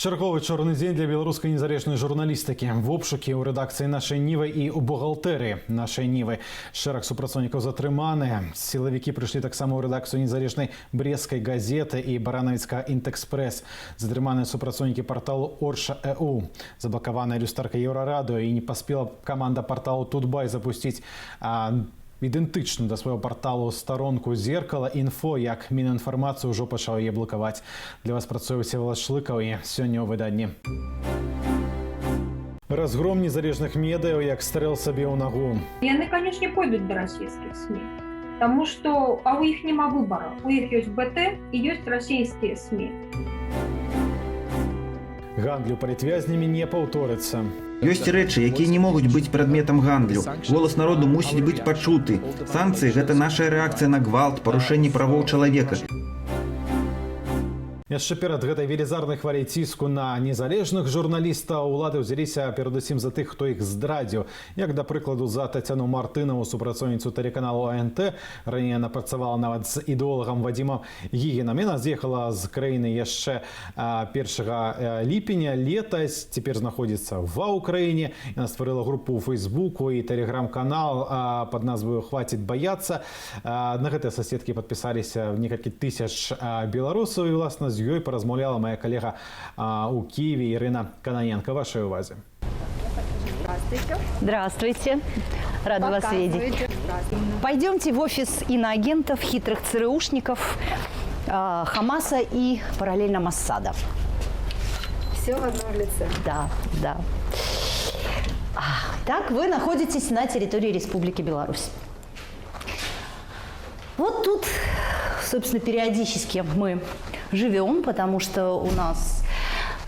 Чарговы чорны дзень для беларускай незалежнай журналістыкі. В обшукі ў рэдакцыі нашай Нівы і ў бухгалтэрыі нашай Нівы. Шэраг супрацоўнікаў затрыманыя. Сілавікі прыйшлі таксама ў рэдакцыю незалежнай бресцкай газеты і баранавіцкага «Інтэкспрэс». Затрыманыя супрацоўнікі парталу Орша.ЭУ. Заблакаваная люстарка Еўрарадыё і не паспела каманда парталу Тутбай запусціць ідэнтычную да свайго парталу старонку «Зеркала Інфо», як Мінінфармацыя ўжо пачаў яе блакаваць. Для вас працуе Всеволод Шлыкаў і сёння ў выданні. Разгром незалежных медыяў, як стрэл сабе ў нагу. Яны, конечно, пойдут до российских СМИ, потому что у них нема выбора. У них есть БТ и есть российские СМИ. Гандлю палітвязнямі не паўторыцца. Ёсць рэчы, якія не могуць быць прадметам гандлю. Голас народу мусіць быць пачуты. Санкцыі – гэта наша рэакцыя на гвалт, парушэнне правоў чалавека. Яшчэ перад гэтай велізарнай хваляй ціску на незалежных журналістаў улады ўзяліся перадусім за тых, хто іх здрадзіў. Як, да прыкладу, за Тацяну Мартынаву, супрацоўніцу тэлеканалу АНТ. Раней яна працавала нават з ідэолагам Вадзімам Гігінам. Яна з'ехала з краіны яшчэ 1 ліпеня летась, цяпер знаходзіцца ва ўкраіне. Яна стварыла групу ў Фейсбуку і тэлеграм-канал пад назваю «Хватит бояться». На гэтыя соседкі падпісаліся некалькі тысяч беларусаў і, власна, з ёй паразмаўляла моя коллега у Киеве Ирина Каноненко. Вашей увазе. Здравствуйте. Здравствуйте. Рада вас видеть. Пойдемте в офис иноагентов, хитрых ЦРУшников, Хамаса и параллельно Моссада. Все в одном лице. Да, да. Так, вы находитесь на территории Республики Беларусь. Вот тут, собственно, периодически мы живем, потому что у нас,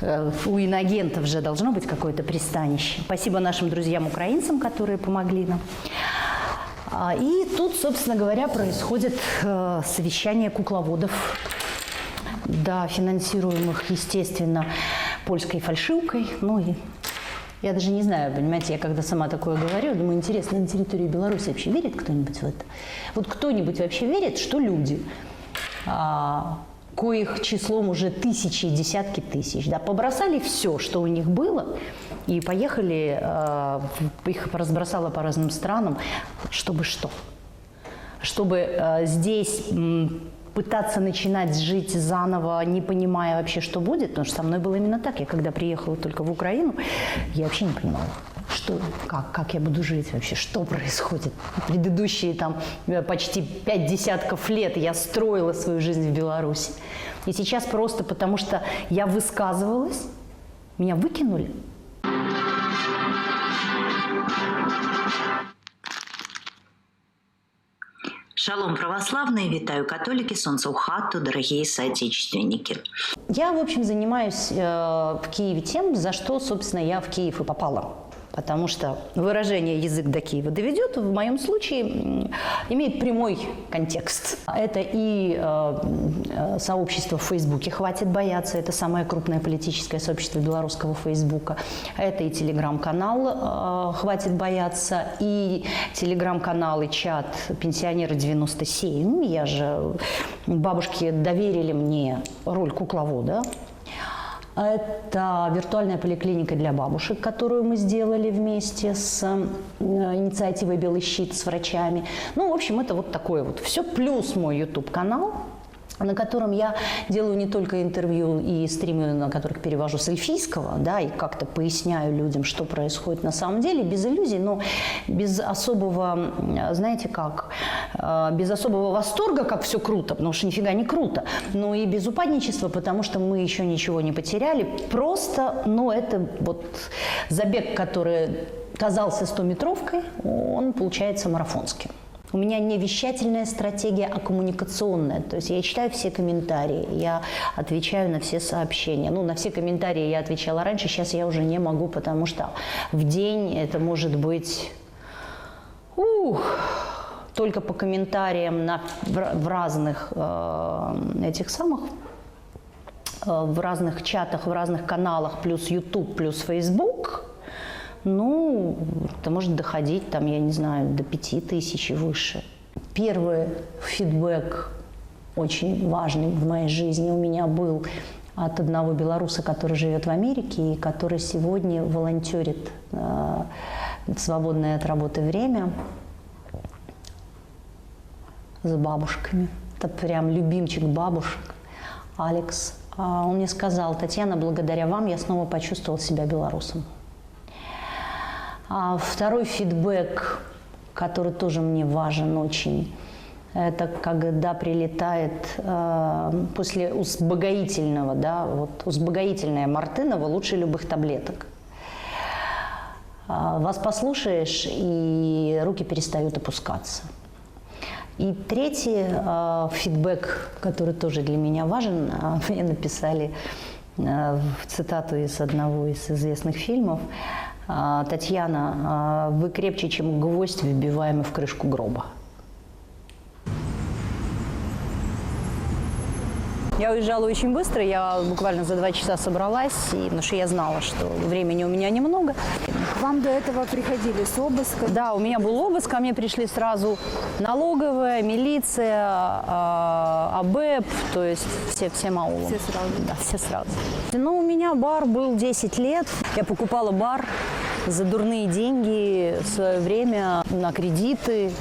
у иноагентов же должно быть какое-то пристанище. Спасибо нашим друзьям-украинцам, которые помогли нам. И тут, собственно говоря, происходит совещание кукловодов, да, финансируемых, естественно, польской фальшивкой. Ну и я даже не знаю, понимаете, я когда сама такое говорю, думаю, интересно, на территории Беларуси вообще верит кто-нибудь в это? Вот кто-нибудь вообще верит, что люди, коих числом уже тысячи, десятки тысяч, да, побросали все, что у них было, и поехали, их разбросало по разным странам, чтобы что? Чтобы здесь пытаться начинать жить заново, не понимая вообще, что будет, потому что со мной было именно так. Я когда приехала только в Украину, я вообще не понимала, что, как я буду жить вообще, что происходит. Предыдущие там почти 5 десятков лет я строила свою жизнь в Беларуси. И сейчас просто потому, что я высказывалась, меня выкинули. Шалом, православные, витаю католики, солнце у хату, дорогие соотечественники. Я, в общем, занимаюсь в Киеве тем, за что, собственно, я в Киев и попала. Потому что выражение «язык до Киева доведет» в моем случае имеет прямой контекст. Это и сообщество в Фейсбуке «Хватит бояться», это самое крупное политическое сообщество белорусского Фейсбука. Это и телеграм-канал «Хватит бояться», и телеграм-канал и чат «Пенсионеры 97». Я же, бабушки доверили мне роль кукловода. Это виртуальная поликлиника для бабушек, которую мы сделали вместе с инициативой «Белый щит», с врачами. Ну, в общем, это вот такое вот все. Плюс мой YouTube-канал, на котором я делаю не только интервью и стримы, на которых перевожу с эльфийского, да, и как-то поясняю людям, что происходит на самом деле, без иллюзий, но без особого, знаете как, без особого восторга, как все круто, потому что нифига не круто, но и без упадничества, потому что мы еще ничего не потеряли. Просто, ну, это вот забег, который казался 100-метровкой, он получается марафонским. У меня не вещательная стратегия, а коммуникационная. То есть я читаю все комментарии, я отвечаю на все сообщения. Ну, на все комментарии я отвечала раньше, сейчас я уже не могу, потому что в день это может быть только по комментариям в разных этих самых, в разных чатах, в разных каналах, плюс YouTube, плюс Facebook. Ну, это может доходить, там, я не знаю, до 5000 и выше. Первый фидбэк очень важный в моей жизни у меня был от одного белоруса, который живет в Америке и который сегодня волонтерит в свободное от работы время за бабушками. Это прям любимчик бабушек, Алекс. Он мне сказал: Татьяна, благодаря вам я снова почувствовал себя белорусом. Второй фидбэк, который тоже мне важен очень, это когда прилетает после узбагоительного, да, вот узбагоительная Мартынова лучше любых таблеток. Вас послушаешь, и руки перестают опускаться. И третий фидбэк, который тоже для меня важен, мне написали цитату из одного из известных фильмов: «Татьяна, вы крепче, чем гвоздь, вбиваемый в крышку гроба». Я уезжала очень быстро, я буквально за 2 часа собралась, потому что я знала, что времени у меня немного. К вам до этого приходили с обыском? Да, у меня был обыск, ко мне пришли сразу налоговая, милиция, АБЭП, то есть всем аулом. Все сразу? Да, все сразу. Ну, у меня бар был 10 лет, я покупала бар за дурные деньги в свое время на кредиты,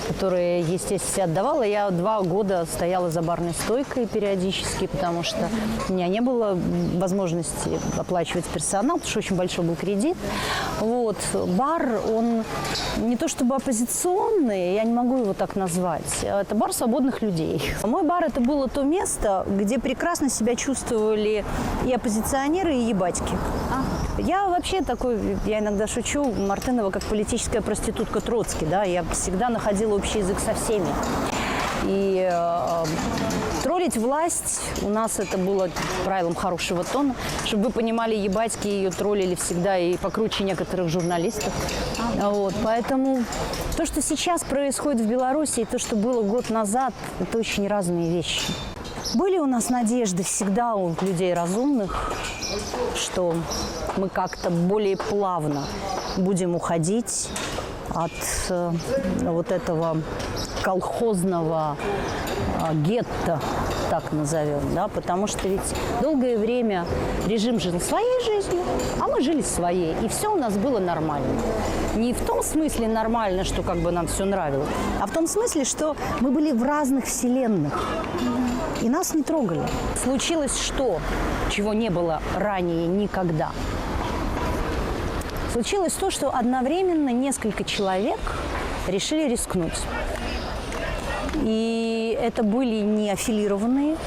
которые, естественно, все отдавала. Я 2 года стояла за барной стойкой периодически, потому что у меня не было возможности оплачивать персонал, потому что очень большой был кредит. Вот. Бар, он не то чтобы оппозиционный, я не могу его так назвать. Это бар свободных людей. Мой бар – это было то место, где прекрасно себя чувствовали и оппозиционеры, и ебатьки. Я вообще такой, я иногда шучу, Мартынова как политическая проститутка Троцкий, да, я всегда находила общий язык со всеми. И троллить власть у нас это было правилом хорошего тона. Чтобы вы понимали, ебатьки ее троллили всегда и покруче некоторых журналистов. Вот, поэтому то, что сейчас происходит в Беларуси, и то, что было год назад, это очень разные вещи. Были у нас надежды всегда у людей разумных, что мы как-то более плавно будем уходить от вот этого колхозного гетто, так назовем, да, потому что ведь долгое время режим жил своей жизнью, а мы жили своей, и все у нас было нормально. Не в том смысле нормально, что как бы нам все нравилось, а в том смысле, что мы были в разных вселенных, и нас не трогали. Случилось что, чего не было ранее никогда. Случилось то, что одновременно несколько человек решили рискнуть. И это были не аффилированные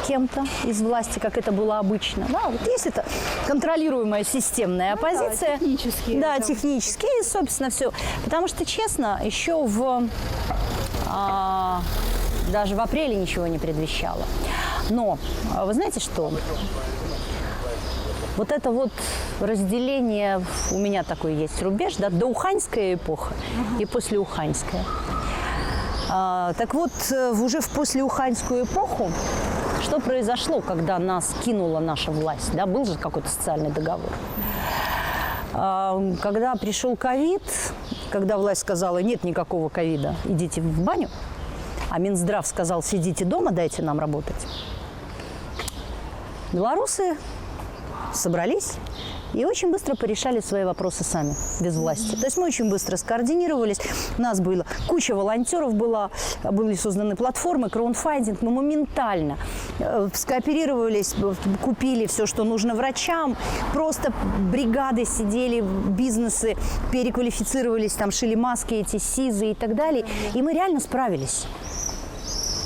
кем-то из власти, как это было обычно. Да, вот есть это контролируемая системная оппозиция. Да, технически. Да, технически, и, собственно, все. Потому что, честно, еще даже в апреле ничего не предвещало. Но вы знаете что? Вот это вот разделение, у меня такой есть рубеж, да, доуханьская эпоха и послеуханьская. Так вот, уже в послеуханьскую эпоху, что произошло, когда нас кинула наша власть? Да, был же какой-то социальный договор. Когда пришел ковид, когда власть сказала, нет никакого ковида, идите в баню, а Минздрав сказал, сидите дома, дайте нам работать, белорусы собрались и очень быстро порешали свои вопросы сами, без власти. То есть мы очень быстро скоординировались, у нас была куча волонтеров, были созданы платформы, краудфандинг, мы моментально скооперировались, купили все, что нужно врачам, просто бригады сидели, бизнесы переквалифицировались, там шили маски, эти СИЗы и так далее, и мы реально справились.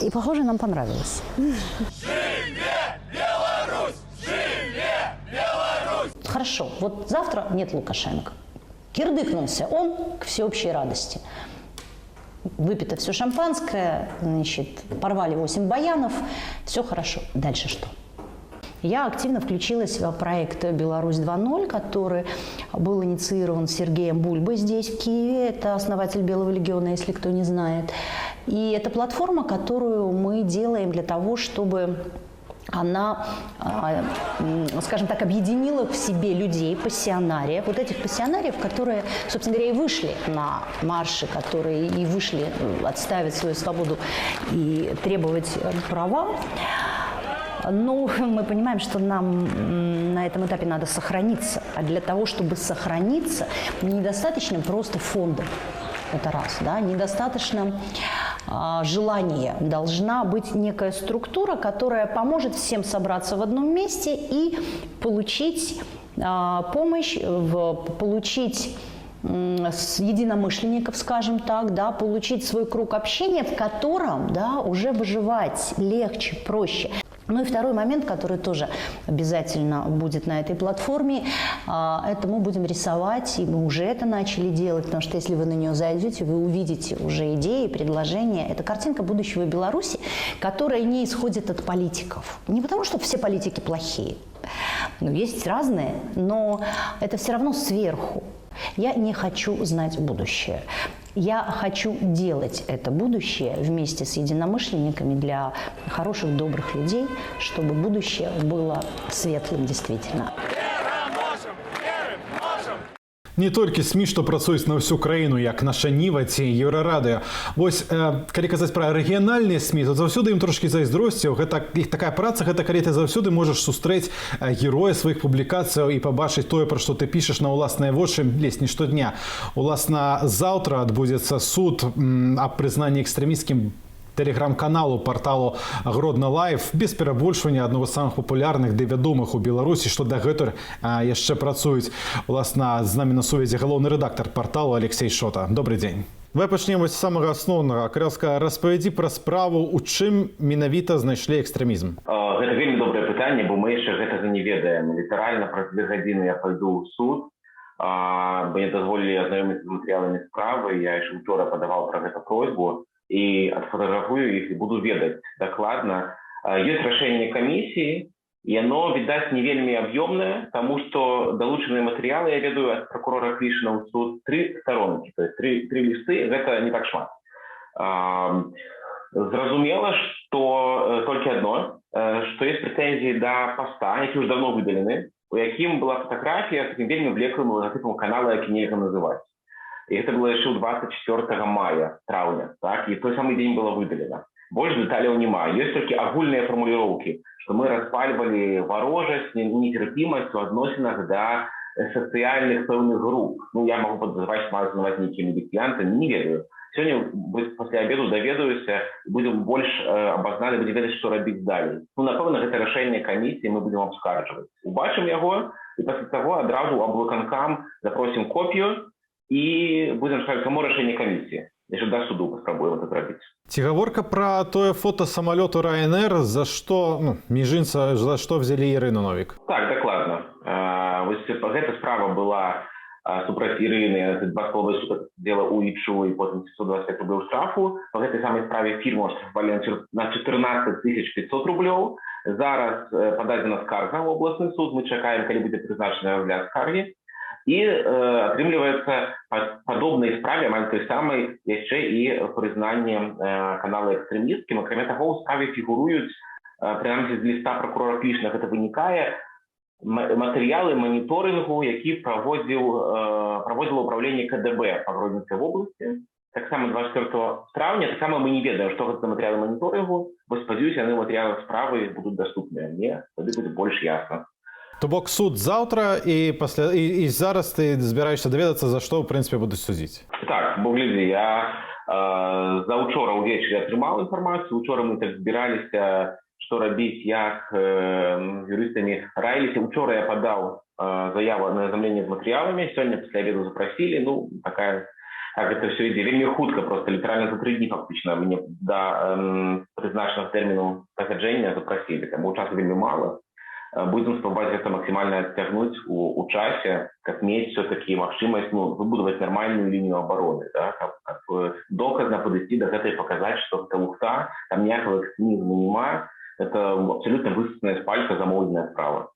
И, похоже, нам понравилось. Хорошо, вот завтра нет Лукашенко. Кирдыкнулся он к всеобщей радости. Выпито все шампанское, значит, порвали 8 баянов, все хорошо. Дальше что? Я активно включилась в проект «Беларусь 2.0», который был инициирован Сергеем Бульбой здесь, в Киеве. Это основатель Белого легиона, если кто не знает. И это платформа, которую мы делаем для того, чтобы она, скажем так, объединила в себе людей, пассионариев, вот этих пассионариев, которые, собственно говоря, и вышли на марши, которые и вышли отстаивать свою свободу и требовать права. Ну, мы понимаем, что нам на этом этапе надо сохраниться. А для того, чтобы сохраниться, недостаточно просто фонда. Это раз, да, недостаточно желания. Должна быть некая структура, которая поможет всем собраться в одном месте и получить помощь, получить единомышленников, скажем так, да, получить свой круг общения, в котором, да, уже выживать легче, проще. Ну и второй момент, который тоже обязательно будет на этой платформе, это мы будем рисовать, и мы уже это начали делать, потому что если вы на нее зайдете, вы увидите уже идеи, предложения. Это картинка будущего Беларуси, которая не исходит от политиков. Не потому, что все политики плохие, но есть разные, но это все равно сверху. Я не хочу знать будущее. Я хочу делать это будущее вместе с единомышленниками для хороших, добрых людей, чтобы будущее было светлым действительно. Не толькі СМІ, што працуюць на ўсю краіну, як наша Ніва ці Еўрарадыё. Вось, калі казаць пра рэгіянальныя СМІ, то заўсёды ім трошкі зайздросціў. Іх такая праца, гэта калі ты заўсёды можаш сустрэць героя сваіх публікацыяў і пабачыць тое, пра што ты пішаш на ўласныя вочы, ледзь не штодня. Уласна, заўтра адбудзецца суд аб прызнанні экстрэмісцкім телеграм-каналу порталу Гродно Лайв без перабольшвання аднаго з самых папулярных ды вядомых у Беларусі, што дагэтуль яшчэ працуюць. Уласна, з намі на сувязі галоўны рэдактар порталу Алексей Шота. Добрый дзень. Давай пачнем з самага асноўнага. Карэлска, распавядзі пра справу, у чым менавіта знайшлі экстрэмізм. Гэта вельмі добрае пытанне, бо мы яшчэ гэтага не ведаем. Літаральна праз 2 гадзіны я пайду ў суд, бо не дазволілі азнаёміцца з матэрыяламі справы. Я яшчэ учора падаваў пра гэта просьбу и отфотографую их и буду ведать докладно. Есть решение комиссии, и оно, видать, не вельми объемное, потому что долученные материалы, я ведаю от прокурора Клишина в суд 3 сторонки, то есть 3 листы, это не так шмат. Зразумело, что только одно, что есть претензии до поста, они уже давно выдалены, у яким была фотография с таким вельми блеклым логотипом канала, які нельзя называть. И это было еще 24 мая, травня, так, и в той самый день было выдалено. Больше деталей нема. Есть только огульные формулировки, что мы распаливали ворожесть, нетерпимость в отношениях до социальных певных групп. Ну, я могу подозревать, что называть некими дефиантами, не верю. Сегодня после обеда доведаюсь, будем больше обознали, будем ведать, что робить далее. Ну, напевно, это решение комиссии мы будем обскарживать. Убачим его, и после того одразу облаканкам запросим копию, и будем сказать, кому решение комиссии. Еще до суду попробуем это сделать. Ці гаворка пра тое фото самолету Ryanair, за што, між іншым, за што взяли Ірину Новік? Так, докладно. Эта справа была супраць Ірыны, 2,5 суток дела у ИЧУ и потом 725 рублей штрафу. По этой самой справе фирму оштрафовали на 14 500 рублей. Зараз подадена скарга в областный суд. Мы чекаем, когда будет призначен розгляд скарги. И отрымливается подобной справе, а той самой, еще и признание канала экстремистским. Кроме того, у справе фигуруют, принаймні з листа прокурора Клишина, это виникає, матеріали моніторингу, які проводило управління КДБ по Гродненській області. Так само 24 травня, так само мы не ведаем, что это за материалы мониторингу. Бо сподіваюся, они материалы справы будут доступны. Мне тогда будет больше ясно. То бок суд завтра, і зараз ти збираєшся довідатися, за що, в принципі, будуть судити? Так, бо гляди, я за учора увечері отримав інформацію. Учора ми так збиралися, що робити, як з юристами раїлися. Учора я подав заяву на ознайомлення з матеріалами, сьогодні після обіду запросили, ну, така... Так, это все идея. Вельми хутко, просто литерально за 3 дні фактично мне до призначеного терміну проходження запросили. Тому часу вельми мало. Будем спробовать это максимально оттягнуть у часе, как иметь все-таки махшимость, выбудовать нормальную линию обороны, да, как доказно подойти до этого и показать, что это лухта, там никакого экстремизма нема, это абсолютно высосанная з пальца замовленная справа.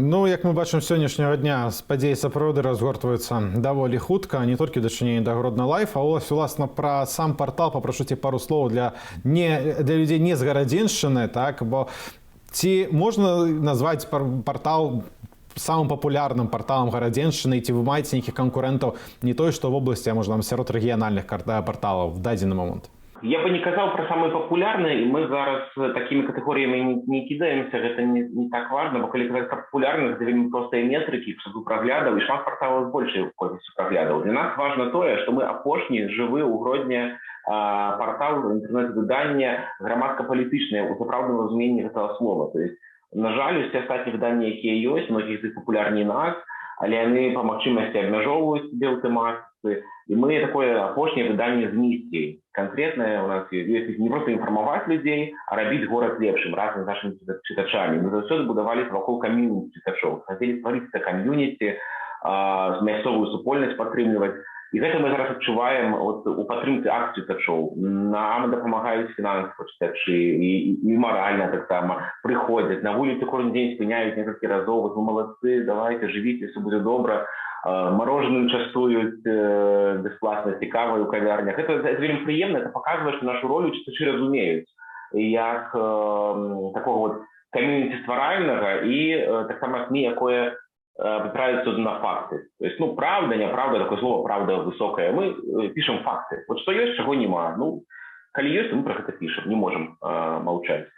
Ну, як ми бачимо, сьогоднішнього дня падзеі сапраўды разгортваюцца даволі хутка, не толькі ў дачыненні да Гродно Лайф, а уласна пра сам партал папрошу ці пару слоў для людзей не з гарадзеншчыны, так, бо ці можна назваць партал самым папулярным парталам гарадзеншчыны, ці вы маеце нейкіх канкурэнтаў не той, што в обласці, а можна сярод рэгіянальных парталаў в дадзены момант? Я бы не казаў пра самыя папулярныя, і мы зараз такімі катэгорыямі не кідаемся, гэта не так важна, бо калі казаць пра папулярных, гэта вельмі простыя метрыкі, што праглядаў, і шмат парталаў з большай колькасцю праглядаў. Для нас важна тое, што мы апошні жывы ў Гродні партал інтэрнэт-выдання грамадска-палітычнае ў сапраўдным разуменні гэтага слова. То есть, на жаль, усе астатнія выданні, якія ёсць, многіх з іх папулярней нас, але яны па магчымасці абмяжоўваюць сябе ў тэматыцы, і мы такое апошняе выданне з місіяй. Конкретно у нас есть не просто информовать людей, а робить город лепшим разом с нашими читачами. Мы заўсёды будовались вокруг комьюнити читачов. Хотели створить это комьюнити, мясцовую супольнасць падтрымліваць. І гэта мы зараз адчуваем у падтрымцы акцый читачоў. Нам дапамагаюць фінансава читачы і маральна таксама прыходзяць. На вуліцы кожны дзень спыняюць некалькі разоў. Вот вы молодцы, давайте, жывіце, все будзе добра. Мороженым частуюць бесплатна, цікава ў кавярнях. Гэта вельмі прыемна, это паказвае, што нашу ролю чытачы разумеюць як такого вот камьюніці стваральнага і таксама СМІ, якое опирается на факты. То есть, правда, неправда, такое слово «правда» высокое. Мы пишем факты. Вот что есть, чего нема. Калі ёсць, мы про гэта пишем, не можем молчать.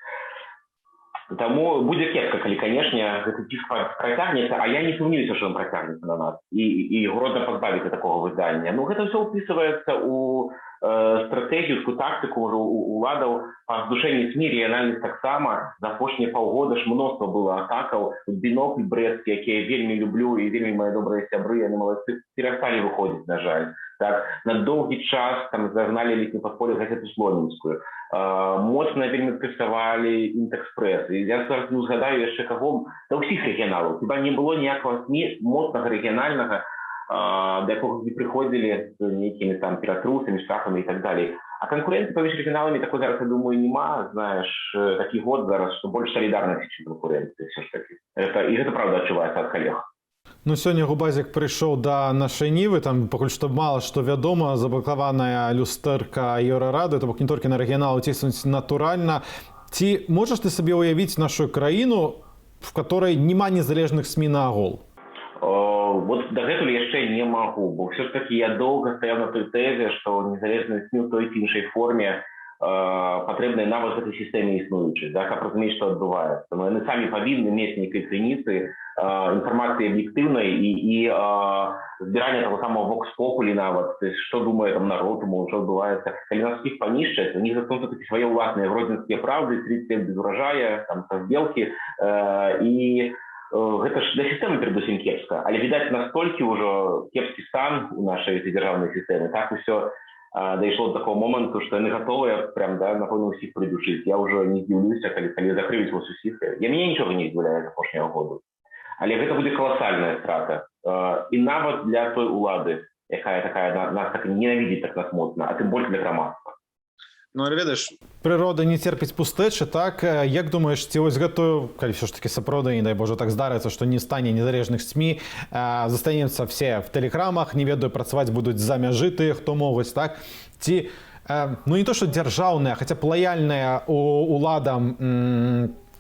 Таму будзе кепка, калі, канешне, гэты ціск працягнецца, а я не сумнююся, што ён працягнецца на нас, і Гродна пазбавіцца такога выдання. Гэта ўсё ўпісваецца ў стратэгію, ў тактыку ўжо уладаў па здушэнні СМІ, рэгіянальных таксама. За апошнія паўгода ж мноства было атакаў. Бінокль брэсцкі, які я вельмі люблю, і вельмі мае добрыя сябры, яны малайцы, перасталі выходзіць, на жаль. Так, на доўгі час там загналі летні падполе газету Слонімскую. Моцна вельмі прэсавалі Інтэкспрэс. І я зараз не згадаю яшчэ каго, да ўсіх рэгіяналаў. Хіба не было ніякага СМІ моцнага рэгіянальнага, да якога не прыходзілі з нейкімі там ператрусамі, штрафамі і так далей. А канкурэнцыі паміж рэгіяналамі такой зараз, я думаю, нема. Знаеш, такі год зараз, што больш салідарнасці, чым канкурэнцыі ўсё ж такі. І гэта правда адчуваецца ад калег. Сёння Губазік прыйшоў да нашай нівы, там пакуль што мала што вядома, заблакаваная люстэрка Еўрарады, то бок не толькі на рэгіянал ціснуць натуральна. Ці можаш ты сабе ўявіць нашу краіну, в которой няма незалежных СМІ наогул? Вот дагэтуль яшчэ не магу, бо ўсё ж такі я доўга стаяў на той тэзе, што незалежныя СМІ ў той ці іншай форме патрэбныя нават гэтай сістэме існуючай, каб разумець, што адбываецца. Яны самі павінны мець нейкай крыніцы інфармацыі аб'ектыўнай і збірання таго самого вокс-популі нават, то есть што думае там народ, што адбываецца. Калі нас усіх панішчаць, у них застануцца такі свае ўласныя гродзенскія правды, 30 лет без урожая, там са збелкі, і гэта ж для сістэмы перадусім кепска, але відаць настолькі ўжо кепскі стан у нашай дзяржаўнай сістэмы, так усё дайшло до такого моменту, што яны гатовыя прям, напэўна, усіх прыдушыць. Я ўжо не здзіўлюся, калі закрыюць вас усіх. Я мяне нічога не здзіўляе з апошняга году. Але гэта будзе каласальная страта. І нават для той улады, якая такая нас так ненавідзіць так нас моцна, а тым больш для грамадства. Але ведаеш, прырода не церпіць пустэчы, так? Як думаеш, ці вось гэтую, калі ўсё ж такі сапраўды, не дай Божа, так здарыцца, што не стане незалежных СМІ, застанемся все в тэлеграмах, не ведаю, працаваць будуць за мяжы тыя, хто могуць, так? Ці, не то, што дзяржаўныя, хаця б лаяльныя уладам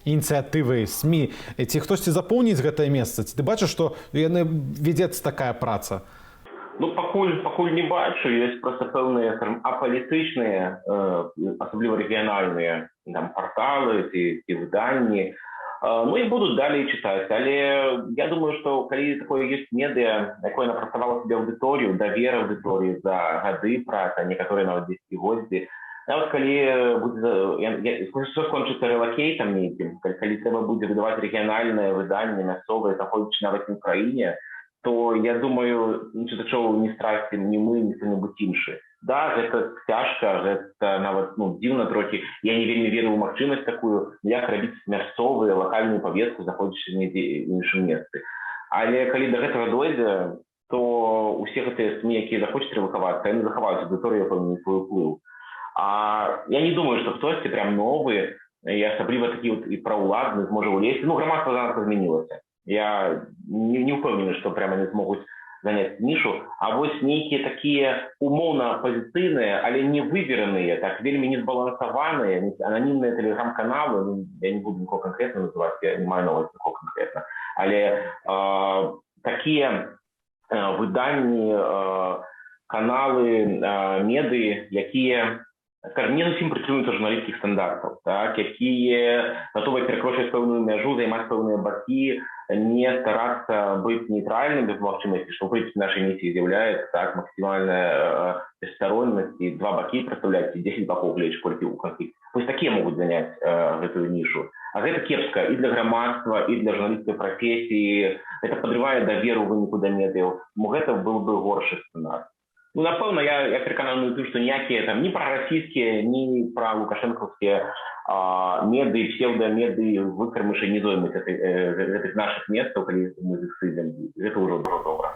ініцыятывы СМІ, ці хтосьці запоўніць гэтае месца? Ці ты бачыш, што яны вядзецца такая праца? Пакуль не бачу, ёсць проста пэўныя, скажем, апалітычныя, асабліва рэгіянальныя парталы ці выданні. І будуць далей чытаць. Але я думаю, што калі такое ёсць медыа, якое напрацавала сабе аўдыторыю, давер аўдыторыі за гады працы, некаторыя нават дзесяцігоддзі, нават калі скончыцца рэлакейтам нейкім, калі трэба будзе выдаваць рэгіянальнае выданне, мясцовае, знаходзячы нават не ў краіне, то, я думаю, чытачоў не страсцім ні мы, ні хто-небудзь іншы. Да, гэта цяжка, гэта нават дзіўна трохі. Я не вельмі веру ў магчымасць такую, як рабіць мясцовую, лакальную павестку, знаходзячыся недзе ў іншым месцы. Але калі да гэтага дойдзе, то ўсе гэтыя СМІ, якія захочуць рэлакавацца, яны захаваюць аўдыторыю, пэўны свой уплыў. А я не думаю, што хтосьці прям новы, і асабліва такі і праўладны зможа ўлезці. Грамадства занадта змянілася. Я не ўпэўнены, што прямо не змогуць заняць нішу, а вось нейкія такія умоўна апазіцыйныя, але не вывераныя, так вельмі не збалансаваныя, ананімныя тэлеграм-каналы, я не буду нікого канкрэтна называць, я не маю нават нікого канкрэтна, але такія выданні, каналы, медыі, якія скажем, не зусім прытрымліваюцца журналісцкіх стандартаў, так, якія гатовыя перакрочваць пэўную мяжу, займаць пэўныя бакі, не старацца быць нейтральным без магчымасці, што ў прынцыпе нашай місіі з'яўляецца так максімальная бесстароннасць і два бакі прадстаўляць 10 бакоў гледзяч колькі ў канфлікце. Вось такія могуць заняць гэтую нішу. А гэта кепска і для грамадства, і для журналісцкай прафесіі. Гэта падрывае даверу ў выніку да медыяў. Гэта быў бы горшы сцэнар. Ну, напэўна, я перакананы тым, што ніякія там ні прарасійскія, ні пралукашэнкаўскія медыі, псевдамедыі, выкармышы не зоймуць гэтых нашых месцаў, калі мы з іх сыдзем. Гэта ўжо добра.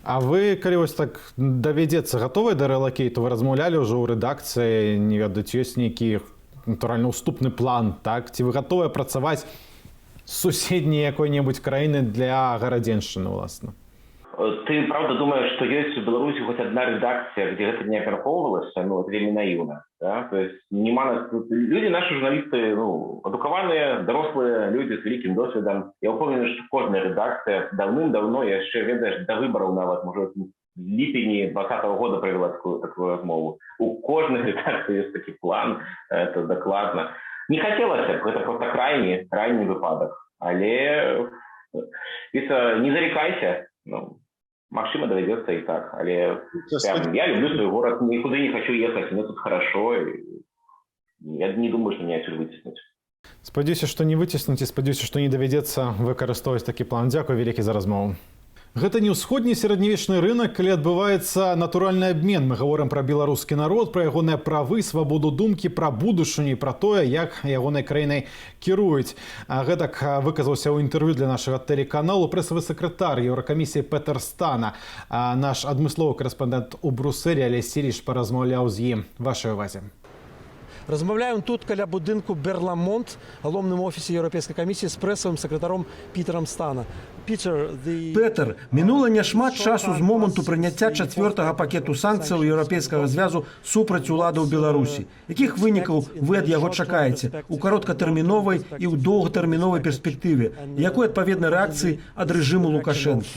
А вы, калі вось так давядзецца, гатовыя да рэлакейту? Вы размаўлялі ўжо ў рэдакцыі, не ведаюць, ёсць нейкі натуральна уступны план, так? Ці вы гатовыя працаваць з суседняй якой-небудзь краіны для гарадзеншчыны, уласна? Ты, правда, думаешь, что есть в Беларуси хоть одна редакция, где это не обмерковывалось? Ну, это вельми наивно. Да? То есть люди, наши журналисты, ну, адукаванные, дорослые люди с великим досведом. Я упомню, что каждая редакция давным-давно, я еще ведаю, до выборов, нават, может, в липені 2020 года провела такую размову. У каждой редакции есть такой план, это докладно. Не хотелось, это просто крайний выпадок. Але не зарекайся. Ну, магчыма, давядзецца і так, але я люблю свой город, никуда не хочу ехать, мне тут хорошо, я не думаю, что меня отсюда вытеснуть. Спадзяюся, што не выцеснуць, і спадзяюся, што не давядзецца выкарыстоўваць такі план. Дзякуй вялікі за размову. Гэта не ўсходні сярэднявечны рынок, калі адбываецца натуральны абмен. Мы гаворым пра беларускі народ, пра ягоныя правы, свабоду думкі, пра будучыню і пра тое, як ягонай краінай кіруюць. Гэтак выказаўся ў інтэрв'ю для нашага тэлеканалу прэсавы сакратар Еўракамісіі Петер Стана. Наш адмысловы корэспандэнт у Брусэлі Алесь Сіріч паразмаўляў з ім. Вашай увазе. Размаўляем тут каля будынку Берламонт, галоўным офісе Еўрапейскай камісіі з прэсавым сакратаром Пітерам Стана. Петер, мінула няшмат часу з моманту прыняцця 4-го пакету санкцыяў Еўрапейскага звязу супраць уладаў Беларусі. Якіх вынікаў вы ад яго чакаеце у кароткатэрміновай і ў доўгатэрміновай перспектыве? Якой адпаведнай рэакцыі ад рэжыму Лукашэнкі?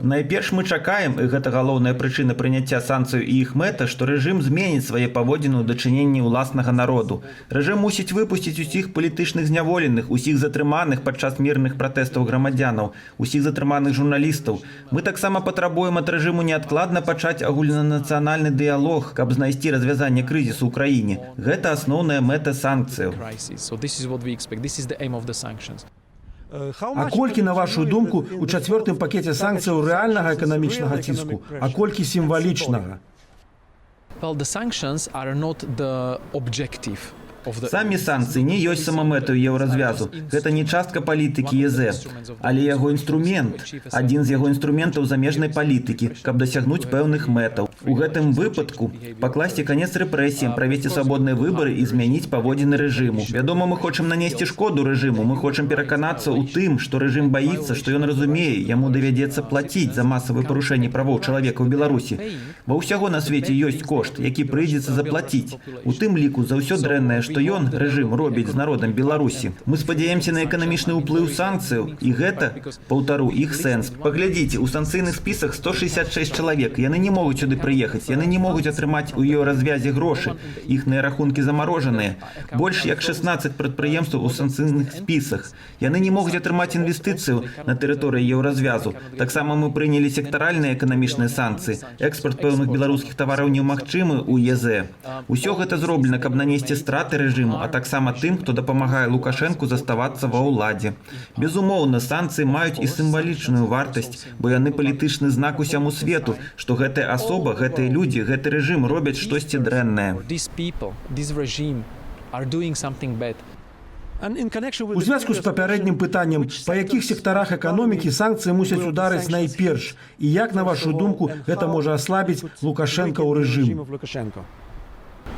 Найперш мы чакаем, і гэта галоўная прычына прыняцця санкцыяў і іх мэта, што рэжым зменіць свае паводзіны ў дачыненні ўласнага народу. Рэжым мусіць выпусціць усіх палітычных зняволеных, усіх затрыманых падчас мірных пратэстаў грамадзянаў, усіх затрыманых журналістаў. Мы таксама патрабуем ад рэжыму неадкладна пачаць агульнанацыянальны дыялог, каб знайсці развязанне крызісу ў краіне. Гэта асноўная мэта санкцыяў. А колькі, на вашу думку, у 4-м пакеце санкцыяў рэальнага эканамічнага ціску, а колькі сімвалічнага? Самі санкцыі не ёсць самамэтаю еўразвязу. Гэта не частка палітыкі ЕЗ, але яго інструмент, адзін з яго інструментаў замежнай палітыкі, каб дасягнуць пэўных мэтаў. У гэтым выпадку пакласці канец рэпрэсіям, правесці свабодныя выбары і змяніць паводзіны рэжыму. Вядома, мы хочам нанесці шкоду рэжыму, мы хочам пераканацца ў тым, што рэжым баіцца, што ён разумее, яму давядзецца плаціць за масавыя парушэнні правоў чалавека ў Беларусі. Ва ўсяго на свеце ёсць кошт, які прыйдзецца заплаціць. У тым ліку за ўсё дрэннае, што ён, рэжым, робіць з народам Беларусі. Мы спадзяемся на эканамічны ўплыў санкцыяў, і гэта, паўтару, іх сэнс. Паглядзіце, у санкцыйных спісах 166 чалавек. Яны не могуць сюды прыехаць, яны не могуць атрымаць у еўразвязе грошы. Іхныя рахункі замарожаныя. Больш як 16 прадпрыемстваў у санкцыйных спісах. Яны не могуць атрымаць інвестыцыю на тэрыторыі еўразвязу. Таксама мы прынялі сектаральныя эканамічныя санкцыі. Экспарт пэўных беларускіх тавараў немагчымы ў ЕЗ. Усё гэта зроблена, каб нанесці страты рэжыму, а таксама тым, хто дапамагае Лукашэнку заставацца ва ўладзе. Безумоўна, санкцыі маюць і сімвалічную вартасць, бо яны палітычны знак усяму свету, што гэтая асоба, гэтыя людзі, гэты рэжым робяць штосьці дрэннае. У звязку з папярэднім пытаннем, па якіх сектарах эканомікі санкцыі мусяць ударыць найперш, і як, на вашу думку, гэта можа аслабіць Лукашэнка ў рэжым?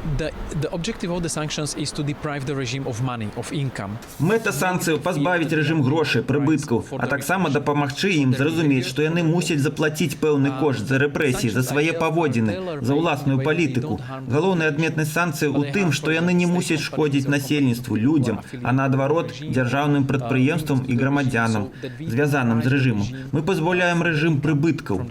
The objective of the sanctions is to deprive the regime of money, of income. Мэта санкцыяў пазбавіць рэжым грошай, прыбыткаў, а таксама дапамагчы ім зразумець, што яны мусяць заплаціць пэўны кошт за рэпрэсіі, за свае паводзіны, за ўласную палітыку. Галоўная адметнасць санкцыяў у тым, што яны не мусяць шкодзіць насельніцтву, людзям, а наадварот дзяржаўным прадпрыемствам і грамадзянам, звязаным з рэжымам. Мы пазбаўляем рэжым прыбыткаў.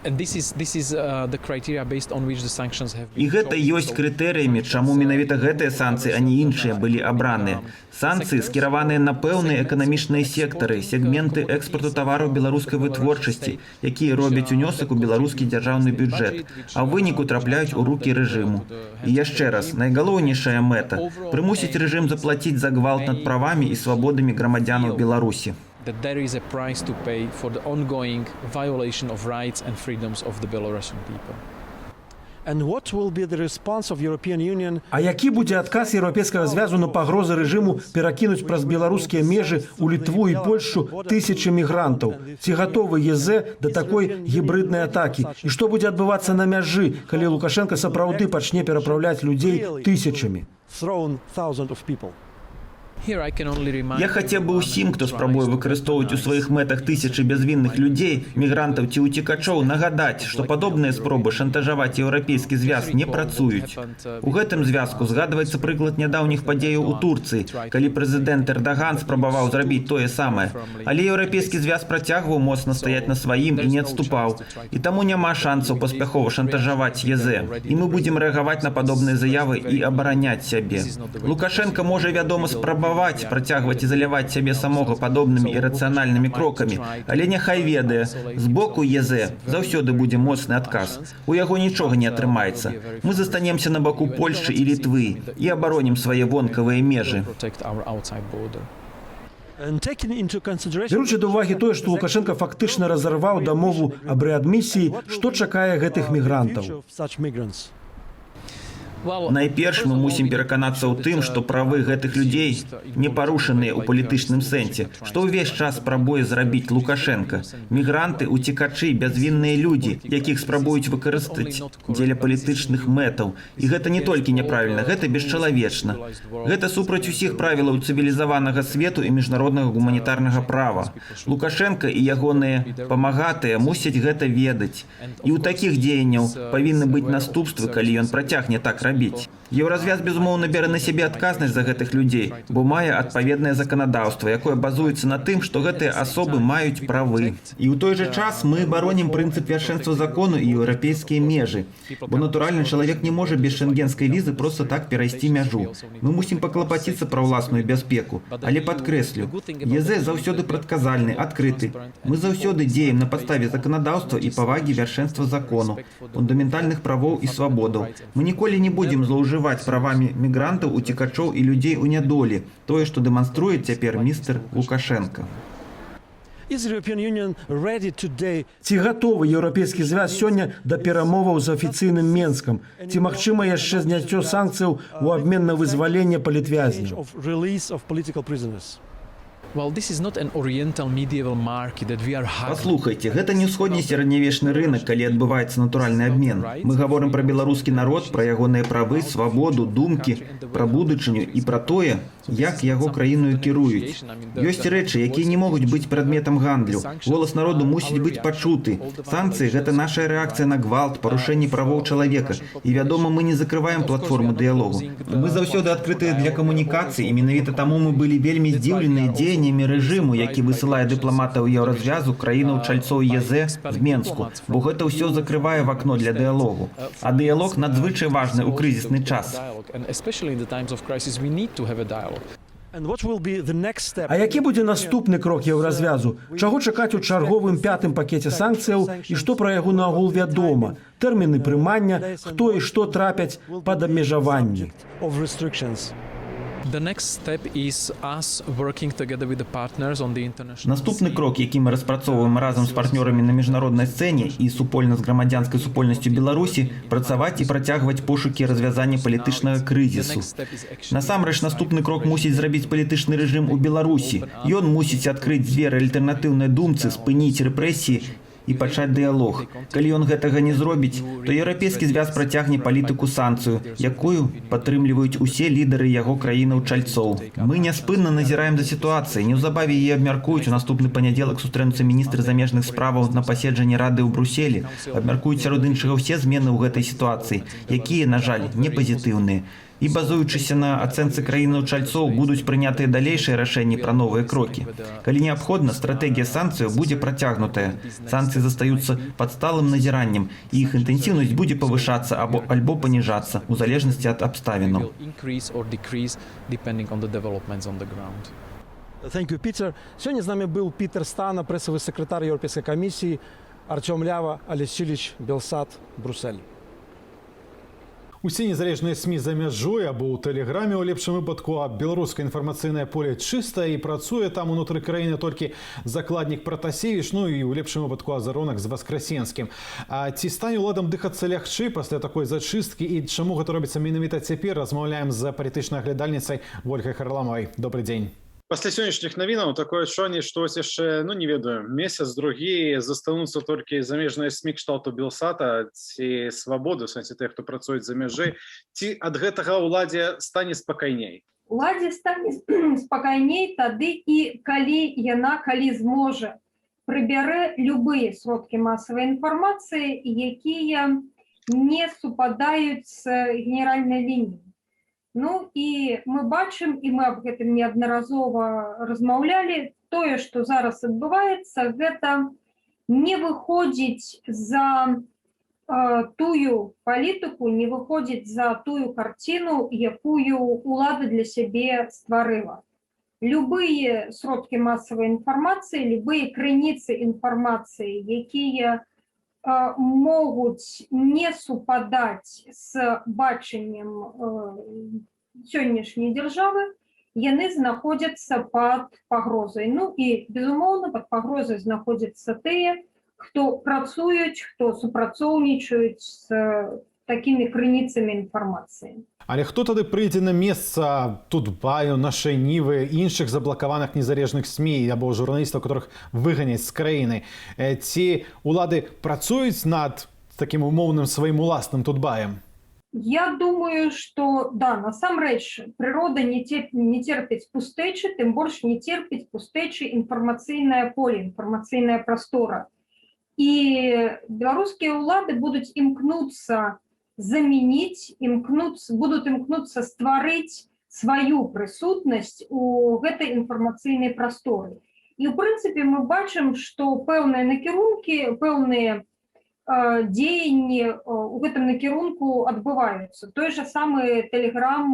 And this is the criteria based on which the sanctions have been. І гэта ёсць крытэрыямі, чаму менавіта гэтыя санкцыі, а не іншыя былі абраныя. Санкцыі скіраваныя на пэўныя эканамічныя сектары, сегменты экспарту тавараў беларускай вытворчасці, якія робяць унёсак у беларускі дзяржаўны бюджэт, а ў выніку трапляюць у рукі рэжыму. І яшчэ раз, найгалоўнейшая мэта – прымусіць рэжым заплаціць за гвалт над правамі і свабодамі грамадзянаў Беларусі. That there is a price to pay for the ongoing violation of rights and freedoms of the Belarusian people. And what will be the response of European Union? А які будзе адказ Еўрапейскага звязу на пагрозы рэжыму перакінуць праз беларускія межы ў Літву і Польшчу тысячы мігрантаў? Ці гатовы ЕЗ да такой гібриднай атакі? І што будзе адбывацца на мяжы, калі Лукашенко сапраўды пачне перапраўляць людзей тысячамі? Я хацеў бы ўсім, хто спрабуе выкарыстоўваць у сваіх мэтах тысячы бязвінных людзей, мігрантаў ці ўцекачоў, нагадаць, што падобныя спробы шантажаваць еўрапейскі звяз не працуюць. У гэтым звязку згадваецца прыклад нядаўніх падзеяў у Турцыі, калі прэзідэнт Эрдаган спрабаваў зрабіць тое самае. Але еўрапейскі звяз працягваў моцна стаяць на сваім і не адступаў. І таму няма шансаў паспяхова шантажаваць ЕЗ. І мы будзем рэагаваць на падобныя заявы і абараняць сябе. Лукашенко можа, вядома, спрабаваць працягваць і заляваць сябе самога падобнымі ірацыянальнымі крокамі, але няхай ведае, з боку ЕЗ заўсёды будзе моцны адказ. У яго нічога не атрымаецца. Мы застанемся на баку Польшчы і Літвы і абаронім свае вонкавыя межы. Беручы да ўвагі тое, што Лукашенко фактычна разарваў дамову аб рэадмісіі, што чакае гэтых мігрантаў? Найперш мы мусім пераканацца ў тым, што правы гэтых людзей не парушаныя ў палітычным сэнсе, што ўвесь час спрабуе зрабіць Лукашенко. Мігранты, уцекачы, бязвінныя людзі, якіх спрабуюць выкарыстаць дзеля палітычных мэтаў. І гэта не толькі няправільна, гэта бесчалавечна. Гэта супраць усіх правілаў цывілізаванага свету і міжнароднага гуманітарнага права. Лукашенко і ягоныя памагатыя мусяць гэта ведаць. І ў такіх дзеянняў павінны быць наступствы, калі ён працягне так рабіць. Еўразвяз, безумоўна, бярэ на сябе адказнасць за гэтых людзей, бо мае адпаведнае заканадаўства, якое базуецца на тым, што гэтыя асобы маюць правы. І ў той жа час мы баронім прынцып вяршэнства закону і еўрапейскія межы. Бо, натуральна, чалавек не можа без шэнгенскай візы проста так перайсці мяжу. Мы мусім паклапаціцца пра ўласную бяспеку. Але падкрэслю, ЕЗ заўсёды прадказальны, адкрыты. Мы заўсёды дзеем на падставе заканадаўства і павагі вяршэнства закону, фундаментальных правоў і свабодаў. Мы ніколі не будзем злоўжываць правамі мігрантаў, уцекачоў і людзей у нядолі, тое, што дэманструе цяпер містер Лукашенко. Ці гатовы еўрапейскі звяз сёння да перамоваў з афіцыйным Менскам? Ці магчыма яшчэ зняццё санкцыяў у абмен на вызваленне палітвязняў? Паслухайце, гэта не ўсходні сярэднявечны рынок, калі адбываецца натуральны абмен. Мы гаворым пра беларускі народ, пра ягоныя правы, свабоду, думкі, пра будучыню і пра тое, як яго краіною кіруюць. Ёсць рэчы, якія не могуць быць прадметам гандлю. Голас народу мусіць быць пачуты. Санкцыі – гэта наша рэакцыя на гвалт, парушэнне правоў чалавека. І, вядома, мы не закрываем платформу дыялогу. Мы заўсёды адкрытыя для камунікацыі, і менавіта таму мы былі вельмі здзіўленыя дзеяннямі рэжыму, які высылае дыпламатаў Еўразвязу, краінаў чальцоў ЕЗ з Менску, бо гэта ўсё закрывае вакно для дыялогу. А дыялог надзвычай важны ў крызісны час. А які будзе наступны крок Еўразвязу? Чаго чакаць у чарговым 5-м пакеце санкцыяў і што пра яго наогул вядома? Тэрміны прымання, хто і што трапяць пад абмежаванні? Наступны крок, які мы распрацоўваем разам з партнёрамі на міжнароднай сцэне і супольна з грамадзянскай супольнасцю Беларусі, працаваць і працягваць пошукі развязання палітычнага крызісу. Насамрэч, наступны крок мусіць зрабіць палітычны рэжым у Беларусі. Ён мусіць адкрыць дзверы альтэрнатыўнай думцы, спыніць рэпрэсіі і пачаць дыялог. Калі ён гэтага не зробіць, то Еўрапейскі звяз працягне палітыку санкцыю, якую падтрымліваюць усе лідары яго краінаў-чальцоў. Мы няспынна назіраем за сітуацыяй. Неўзабаве яе абмяркуюць. У наступны панядзелак сустрэнуцца міністры замежных справаў на паседжанні Рады ў Брюсселі. Абмяркуюць сярод іншага ўсе змены ў гэтай сітуацыі, якія, на жаль, не пазітыўныя. І базуючыся на ацэнцы краінаў-чальцоў будуць прынятыя далейшыя рашэнні пра новыя крокі. Калі неабходна, стратэгія санкцыяў будзе працягнутая. Санкцыі застаюцца пад сталым назіраннем, і іх інтэнсіўнасць будзе павышацца альбо паніжацца у залежнасці ад абставінаў. Thank you, Peter. Сёння з намі быў Пітер Стана, прэсавы сакратар Еўрапейскай камісіі, Артём Лява, Алексіліч, Белсат, Брюссель. Усе незалежныя СМІ за мяжой або ў тэлеграме ў лепшым выпадку, а беларускае інфармацыйнае поле чыстае і працуе там унутры краіны толькі закладнік Пратасевіч, ну і ў лепшым выпадку азаронак з Васкрасенскім. А ці стане ўладам дыхацца лягчэй пасля такой зачысткі і чаму гэта робіцца менавіта цяпер, размаўляем з палітычнай аглядальніцай Вольгай Харламовай. Добрый дзень. Пасля сённяшніх навінаў такое адчуванне, што ось яшчэ, не ведаю, месяц, другі застануцца толькі замежныя СМІ кшталту Белсата ці Свабоды, в сэнсе тых, хто працуюць за мяжой. Ці ад гэтага ўладзе стане спакайней? Уладзе стане спакайней тады і калі зможа прыбярэ любыя сродкі масавай інфармацыі, якія не супадаюць з генеральнай лініяй. Ну і мы бачым, і мы аб гэтым неаднаразова размаўлялі, тое, што зараз адбываецца, гэта не выходзіць за тую палітыку, не выходзіць за тую карціну, якую ўлада для сябе стварыла. Любыя сродкі масавай інфармацыі, любыя крыніцы інфармацыі, якія могуць не супадаць з бачаннем сённяшняй дзяржавы, яны знаходзяцца пад пагрозай. Ну і, безумоўна, пад пагрозай знаходзяцца тыя, хто працуюць, хто супрацоўнічаюць з такімі крыніцамі інфармацыі. Але хто тады прыйдзе на месца Тутбаю, нашай Нівы, іншых заблакаваных незалежных СМІ або журналістаў, которых выганяць з краіны? Ці улады працуюць над такім умоўным сваім уласным Тутбаем? Я думаю, што, да, насамрэч, прырода не церпіць пустэчы, тым больш не церпіць пустэчы інфармацыйнае поле, інфармацыйная прастора. І беларускія ўлады будуць імкнуцца замяніць, будуць імкнуцца стварыць сваю прысутнасць у гэтай інфармацыйнай прасторы. І, ў прынцыпе, мы бачым, што пэўныя накірункі, пэўныя дзеянні у гэтым накірунку адбываюцца. Той жа самы тэлеграм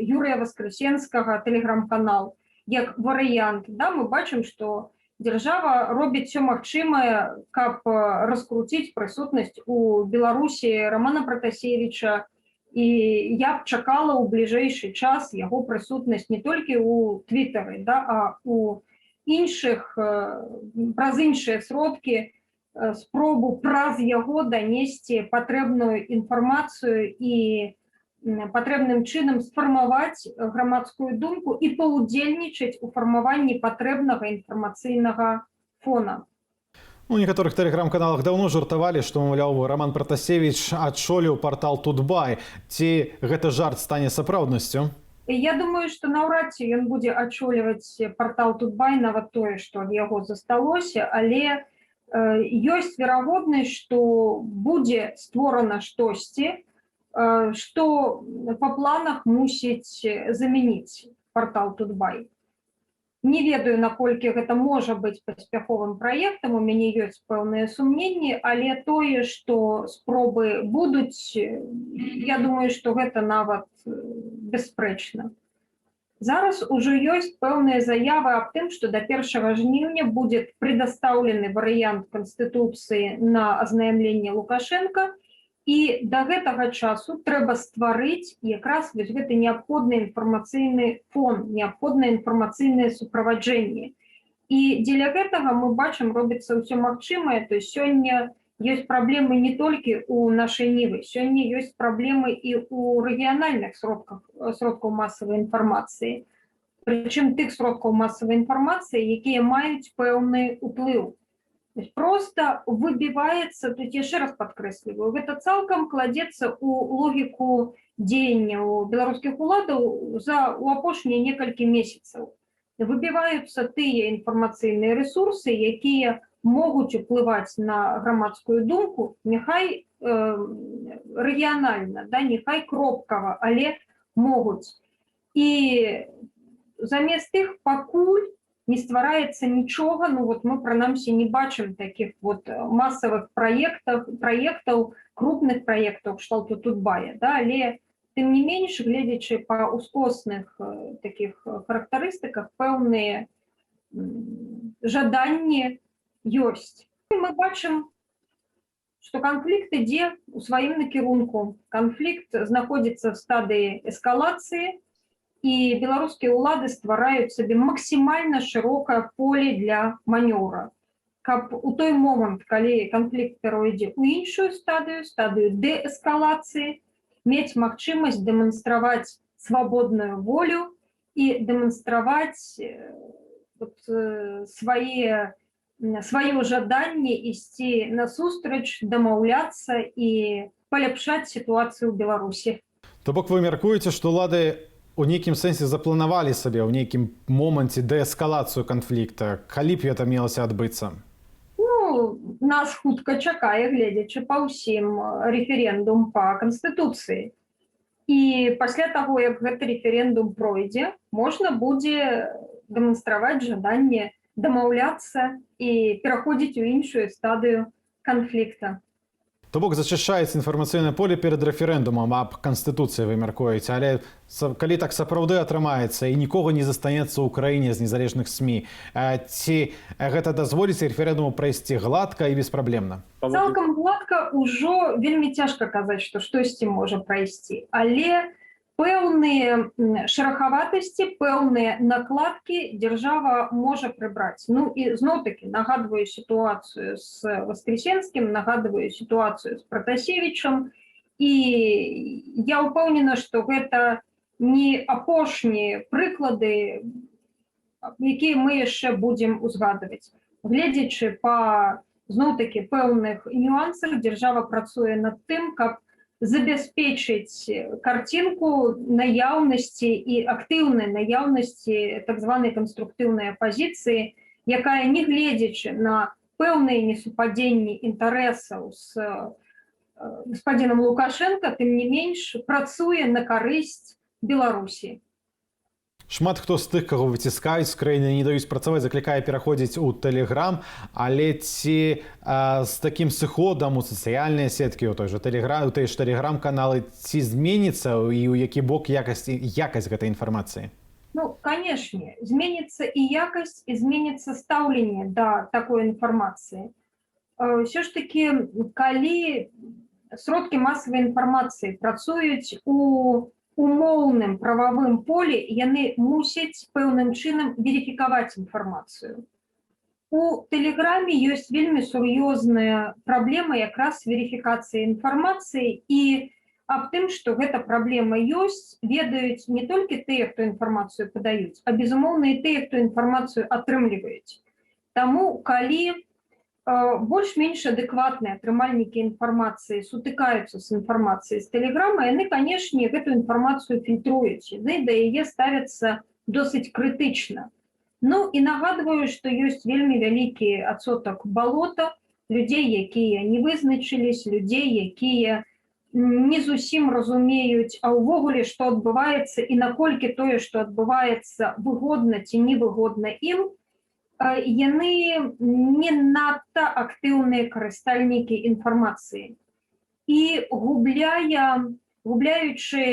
Юрыя Васкрасенскага, тэлеграм-канал, як варыянт. Мы бачым, што дзяржава робіць все магчымае, каб раскруціць прысутнасць у Беларусі Романа Пратасевіча, і я б чакала ў бліжэйшы час яго прысутнасць не толькі ў Твіттары, а ў іншых, праз іншыя сродкі, спробу праз яго данесці патрэбную інфармацыю і патрэбным чынам сфармаваць грамадскую думку і паўдзельнічаць у фармаванні патрэбнага інфармацыйнага фона. У некаторых тэлеграм-каналах даўно жартавалі, што, маўляў, Роман Пратасевіч адчоліў партал Тутбай. Ці гэта жарт стане сапраўднасцю? Я думаю, што наўрад ці ён будзе адчоліваць партал Тутбай, нават тое, што ад яго засталося, але ёсць верагоднасць, што будзе створана штосьці, што па планах мусіць замяніць партал Тутбай. Не ведаю, наколькі гэта можа быць паспяховым праектам, у мяне ёсць пэўныя сумненні, але тое, што спробы будуць, я думаю, што гэта нават бясспрэчна. Зараз ужо ёсць пэўныя заявы аб тым, што да 1 жніўня будзе прадастаўлены варыянт Канстытуцыі на азнаямленне Лукашенка, і да гэтага часу трэба стварыць якраз гэты неабходны інфармацыйны фон, неабходнае інфармацыйнае суправаджэнне. І дзеля гэтага мы бачым, робіцца ўсё магчымае, то есть сёння ёсць праблемы не толькі ў нашай Нівы, сёння ёсць праблемы і ў рэгіянальных сродкаў масавай інфармацыі, прычым тых сродкаў масавай інфармацыі, якія маюць пэўны ўплыў. То есть просто выбивается, то есть я еще раз подкрэсліваю, гэта цалкам кладецца ў логіку дзеянняў беларускіх уладаў за у апошнія некалькі месяцаў. Выбіваюцца тыя інфармацыйныя рэсурсы, якія могуць уплываць на грамадскую думку, няхай рэгіянальна, да, няхай кропкава, але могуць. І замест іх пакуль не ствараецца нічога, ну вот мы прынамсі не бачым таких вот масавых праектаў, крупных праектаў кшталту Тутбая, да, але тым не менш, гледзячы па ускосных таких характарыстыках, пэўныя жаданні ёсць. І мы бачым, што канфлікт ідзе ў сваім накірунку. Канфлікт знаходзіцца в стадыі эскалацыі, і беларускія ўлады ствараюць сабе максімальна шырокае поле для манёўра, каб у той момант, калі канфлікт перайдзе ў іншую стадыю дээскалацыі, мець магчымасць дэманстраваць свабодную волю і дэманстраваць сваё жаданне ісці насустрач, дамаўляцца і паляпшаць сітуацыю ў Беларусі. То бок вы мяркуеце, што ўлады у нейкім сэнсе запланавалі сабе ў нейкім моманце дээскалацыю канфлікта, калі б гэта мелася адбыцца? Ну, нас хутка чакае, гледзячы па ўсім, рэферэндум па Канстытуцыі. І пасля таго, як гэты рэферэндум пройдзе, можна будзе дэманстраваць жаданне дамаўляцца і пераходзіць у іншую стадыю канфлікта. То бок зачышаецца інфармацыйнае поле перад рэферэндумам аб Канстытуцыі, вы мяркуеце, але калі так сапраўды атрымаецца і нікога не застанецца ў краіне з незалежных СМІ, ці гэта дазволіць рэферэндуму прайсці гладка і беспраблемна? Цалкам гладка ўжо вельмі цяжка казаць, што штосьці можа прайсці, але пэўныя шэрахаватасці, пэўныя накладкі дзяржава можа прыбраць. Ну і зноў-такі нагадваю сітуацыю з Воскресенскім, нагадваю сітуацыю з Пратасевічам, і я ўпэўнена, што гэта не апошнія прыклады, якія мы яшчэ будзем узгадваць. Гледзячы па зноў-такі пэўных нюансах, дзяржава працуе над тым, каб забяспечыць карцінку наяўнасці і актыўнай наяўнасці так званай канструктыўнай апазіцыі, якая, не гледзячы на пэўныя несупадзенні інтарэсаў з гаспадзінам Лукашенко, тым не менш працуе на карысць Беларусі. Шмат хто з тых, каго выціскаюць з краіны, не даюць працаваць, заклікае пераходзіць у Тэлеграм, але ці з такім сыходам у сацыяльныя сеткі, у той же Тэлеграм, у той ж Тэлеграм-каналы, ці зменіцца і ў які бок якасць гэтай інфармацыі? Ну, канешне, зменіцца і якасць, і зменіцца стаўленне да такой інфармацыі. Ўсё ж такі, калі сродкі масавай інфармацыі працуюць у умоўным прававым полі, яны мусяць пэўным чынам верыфікаваць інфармацыю. У Тэлеграме ёсць вельмі сур'ёзная праблема якраз верыфікацыі інфармацыі, і аб тым, што гэта праблема ёсць, ведаюць не толькі тыя, хто інфармацыю падаюць, а безумоўна і тыя, хто інфармацыю атрымліваюць. Таму, калі больш-менш адэкватныя атрымальнікі інфармацыі сутыкаюцца з інфармацыяй з Тэлеграма, яны, канешне, гэту інфармацыю фільтруюць, яны да яе ставяцца досыць крытычна. Ну і нагадваю, што ёсць вельмі вялікі адсотак балота, людзей, якія не вызначылись, людзей, якія не зусім разумеюць, а ўвогуле, што адбываецца і наколькі тое, што адбываецца, выгодна ці невыгодна ім, яны не надта актыўныя карыстальнікі інфармацыі. І губляючы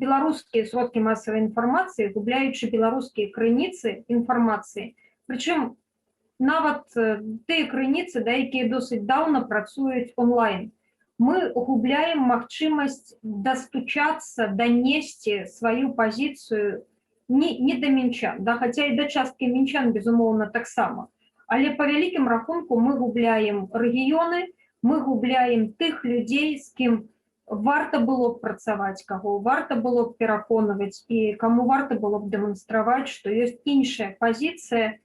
беларускія сродкі масавай інфармацыі, губляючы беларускія крыніцы інфармацыі, прычым нават тыя крыніцы, якія досыць даўна працуюць онлайн, мы губляем магчымасць дастучацца, данесці сваю пазіцыю не да мінчан, хаця і да часткі мінчан, безумоўна, таксама. Але па вялікім рахунку мы губляем рэгіёны, мы губляем тых людзей, з кім варта было б працаваць, каго варта было б пераконваць і каму варта было б дэманстраваць, што ёсць іншая пазіцыя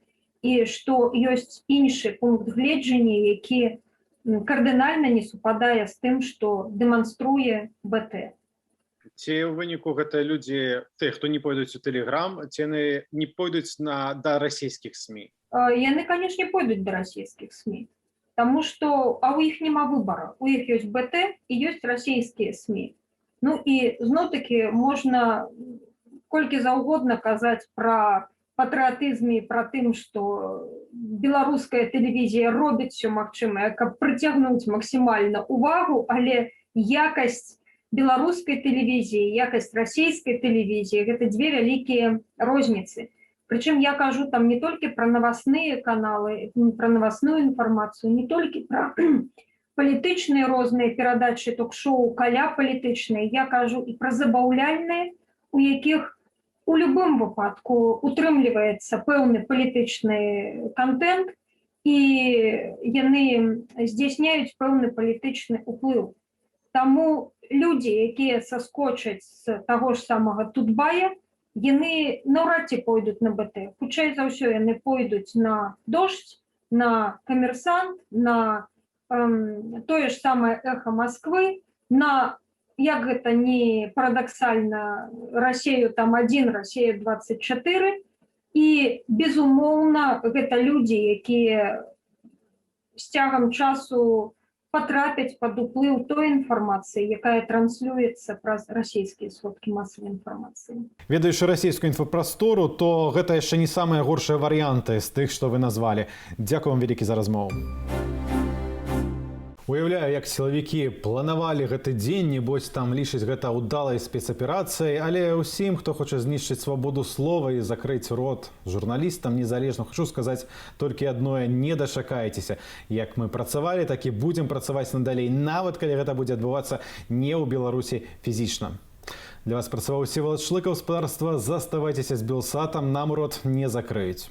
і што ёсць іншы пункт гледжання, які кардынальна не супадае з тым, што дэманструе БТ. Ці ў выніку гэта людзі, тых, хто не пойдуць у Тэлеграм, ці яны не пойдуць да расійскіх СМІ? Яны, канешне, пойдуць да расійскіх СМІ, таму што у іх няма выбара. У іх ёсць БТ і ёсць расійскія СМІ. Ну і зноў-такі можна колькі заўгодна казаць пра патрыятызм і пра тым, што беларуская тэлевізія робіць усё магчымае, каб прыцягнуць максімальна увагу, але якасць беларускай тэлевізіі, якасць расійскай тэлевізіі – гэта дзве вялікія розніцы. Прычым я кажу там не толькі пра навасныя каналы, пра навасную інфармацыю, не толькі пра палітычныя розныя перадачы ток-шоу, каля палітычныя, я кажу і пра забаўляльныя, у якіх у любым выпадку утрымліваецца пэўны палітычны контент, і яны здзяйсняюць пэўны палітычны ўплыў. Таму людзі, якія саскочаць з таго ж самага Тутбая, яны наўрад ці пойдуць на БТ. Хутчэй за ўсё яны пойдуць на Дождь, на Камерсант, на тое ж самае Эхо Москвы, на, як гэта не парадаксальна, Расею там 1, Расею 24. І, безумоўна, гэта людзі, якія з цягам часу патрапяць пад уплыў той інфармацыі, якая транслюецца праз расійскія сродкі масавай інфармацыі. Ведаючы расійскую інфапрастору, то гэта яшчэ не самыя горшыя варыянты з тых, што вы назвалі. Дзякую вам вялікі за размову. Уяўляю, як сілавікі планавалі гэты дзень, небось там лічыць гэта ўдалай спецаперацыяй, але ўсім, хто хоча знішчыць свабоду слова і закрыць рот журналістам незалежна, хочу сказаць толькі адное: не дачакайцеся. Як мы працавалі, так і будзем працаваць надалей, нават калі гэта будзе адбывацца не ў Беларусі фізічна. Для вас працаваў Всеволод Шлыкаў, гаспадарства. Заставайцеся з Белсатам, нам рот не закрыюць.